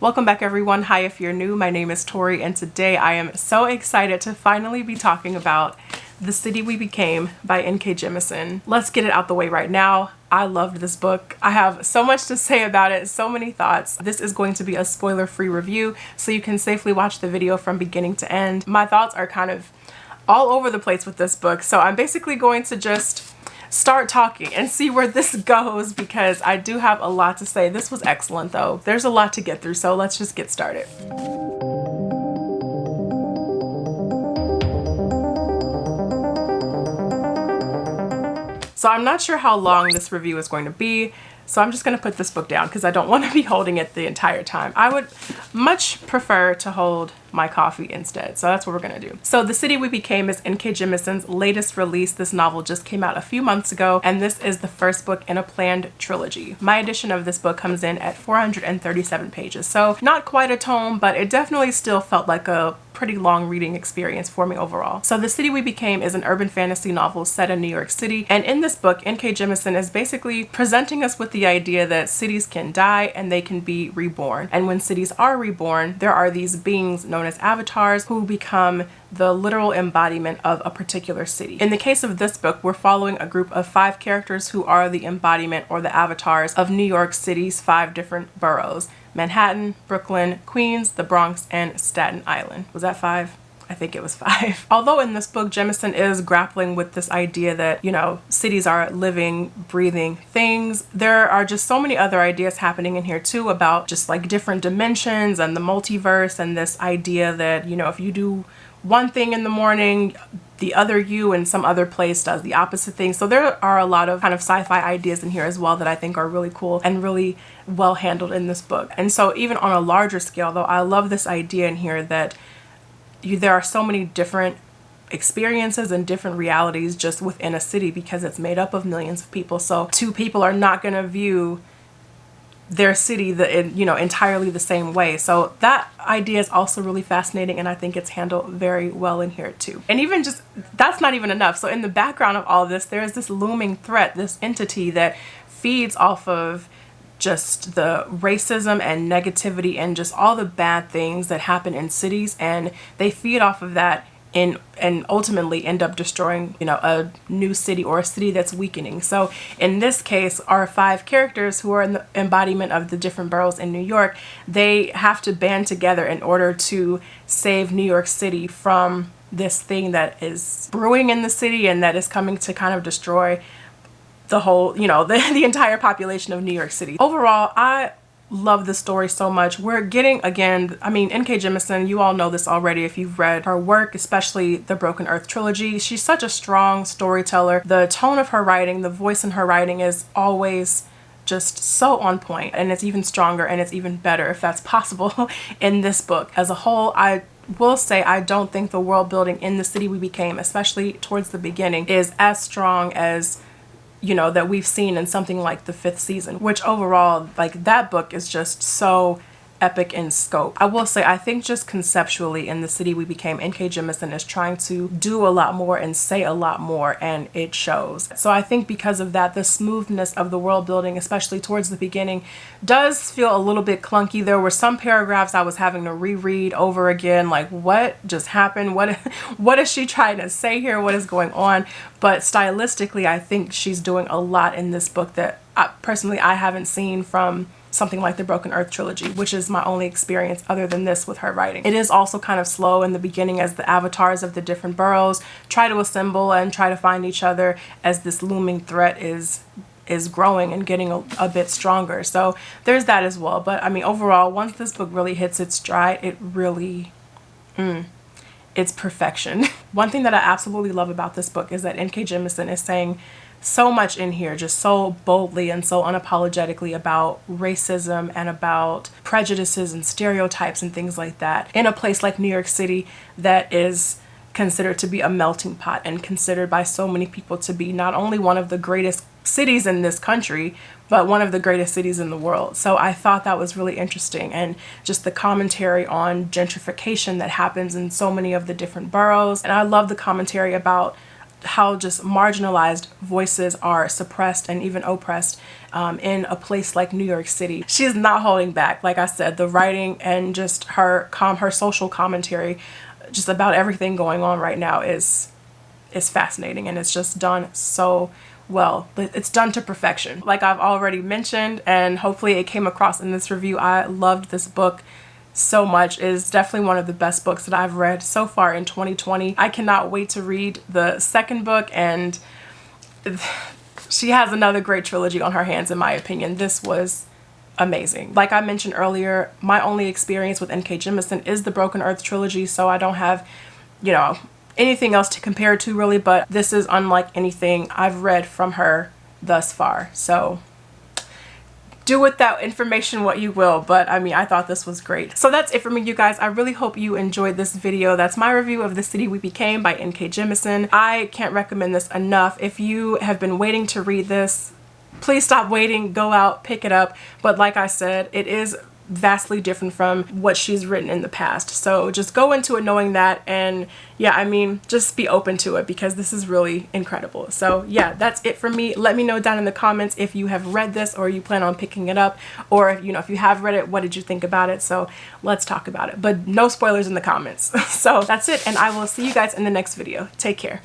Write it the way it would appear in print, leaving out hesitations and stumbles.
Welcome back everyone. Hi if you're new, my name is Tori and today I am so excited to finally be talking about The City We Became by N.K. Jemisin. Let's get it out the way right now. I loved this book. I have so much to say about it, so many thoughts. This is going to be a spoiler-free review so you can safely watch the video from beginning to end. My thoughts are kind of all over the place with this book, so I'm basically going to just start talking and see where this goes because I do have a lot to say. This was excellent though. There's a lot to get through, so let's just get started. So I'm not sure how long this review is going to be, so I'm just going to put this book down because I don't want to be holding it the entire time. I would much prefer to hold my coffee instead, so that's what we're gonna do. So The City We Became is N.K. Jemisin's latest release. This novel just came out a few months ago, and this is the first book in a planned trilogy. My edition of this book comes in at 437 pages, so not quite a tome, but it definitely still felt like a pretty long reading experience for me overall. So The City We Became is an urban fantasy novel set in New York City, and in this book, N.K. Jemisin is basically presenting us with the idea that cities can die and they can be reborn. And when cities are reborn, there are these beings known as avatars who become the literal embodiment of a particular city. In the case of this book, we're following a group of 5 characters who are the embodiment or the avatars of New York City's 5 different boroughs: Manhattan, Brooklyn, Queens, the Bronx, and Staten Island. Was that 5? I think it was 5. Although in this book, Jemisin is grappling with this idea that, you know, cities are living, breathing things, there are just so many other ideas happening in here too about just like different dimensions and the multiverse and this idea that, you know, if you do one thing in the morning, the other you in some other place does the opposite thing. So there are a lot of kind of sci-fi ideas in here as well that I think are really cool and really well handled in this book. And so even on a larger scale though, I love this idea in here that there are so many different experiences and different realities just within a city because it's made up of millions of people. So 2 people are not going to view their city entirely the same way. So that idea is also really fascinating, and I think it's handled very well in here too. And even just that's not even enough. So in the background of all of this, there is this looming threat, this entity that feeds off of just the racism and negativity and just all the bad things that happen in cities, and they feed off of that and ultimately end up destroying, you know, a new city or a city that's weakening. So in this case, our 5 characters who are in the embodiment of the different boroughs in New York, they have to band together in order to save New York City from this thing that is brewing in the city and that is coming to kind of destroy the whole, you know, the entire population of New York City. Overall, I love the story so much. We're getting, again, I mean, N.K. Jemisin, you all know this already if you've read her work, especially the Broken Earth trilogy. She's such a strong storyteller. The tone of her writing, the voice in her writing is always just so on point, and it's even stronger and it's even better, if that's possible, in this book. As a whole, I will say I don't think the world building in The City We Became, especially towards the beginning, is as strong as, you know, that we've seen in something like the 5th season, which overall, like, that book is just so epic in scope. I will say I think just conceptually in The City We Became, N.K. Jemisin is trying to do a lot more and say a lot more, and it shows. So I think because of that, the smoothness of the world building, especially towards the beginning, does feel a little bit clunky. There were some paragraphs I was having to reread over again, like, what just happened? What is she trying to say here? What is going on? But stylistically, I think she's doing a lot in this book that personally I haven't seen from something like the Broken Earth trilogy, which is my only experience other than this with her writing. It is also kind of slow in the beginning as the avatars of the different boroughs try to assemble and try to find each other as this looming threat is growing and getting a bit stronger. So there's that as well. But I mean, overall, once this book really hits its stride, it really, it's perfection. One thing that I absolutely love about this book is that N.K. Jemisin is saying so much in here, just so boldly and so unapologetically about racism and about prejudices and stereotypes and things like that in a place like New York City that is considered to be a melting pot and considered by so many people to be not only one of the greatest cities in this country, but one of the greatest cities in the world. So I thought that was really interesting, and just the commentary on gentrification that happens in so many of the different boroughs. And I love the commentary about how just marginalized voices are suppressed and even oppressed in a place like New York City. She's not holding back. Like I said, the writing and just her social commentary just about everything going on right now is fascinating, and it's just done so well. It's done to perfection. Like I've already mentioned, and hopefully it came across in this review, I loved this book so much. It is definitely one of the best books that I've read so far in 2020. I cannot wait to read the second book, and she has another great trilogy on her hands in my opinion. This was amazing. Like I mentioned earlier, my only experience with N.K. Jemisin is the Broken Earth trilogy, so I don't have, you know, anything else to compare to really, but this is unlike anything I've read from her thus far. So do with that information what you will, but I mean, I thought this was great. So that's it for me, you guys. I really hope you enjoyed this video. That's my review of The City We Became by N.K. Jemisin. I can't recommend this enough. If you have been waiting to read this, please stop waiting, go out, pick it up. But like I said, it is vastly different from what she's written in the past. So just go into it knowing that, and yeah, I mean, just be open to it because this is really incredible. So yeah, that's it for me. Let me know down in the comments if you have read this or you plan on picking it up, or you know, if you have read it, what did you think about it? So let's talk about it, but no spoilers in the comments. So that's it, and I will see you guys in the next video. Take care.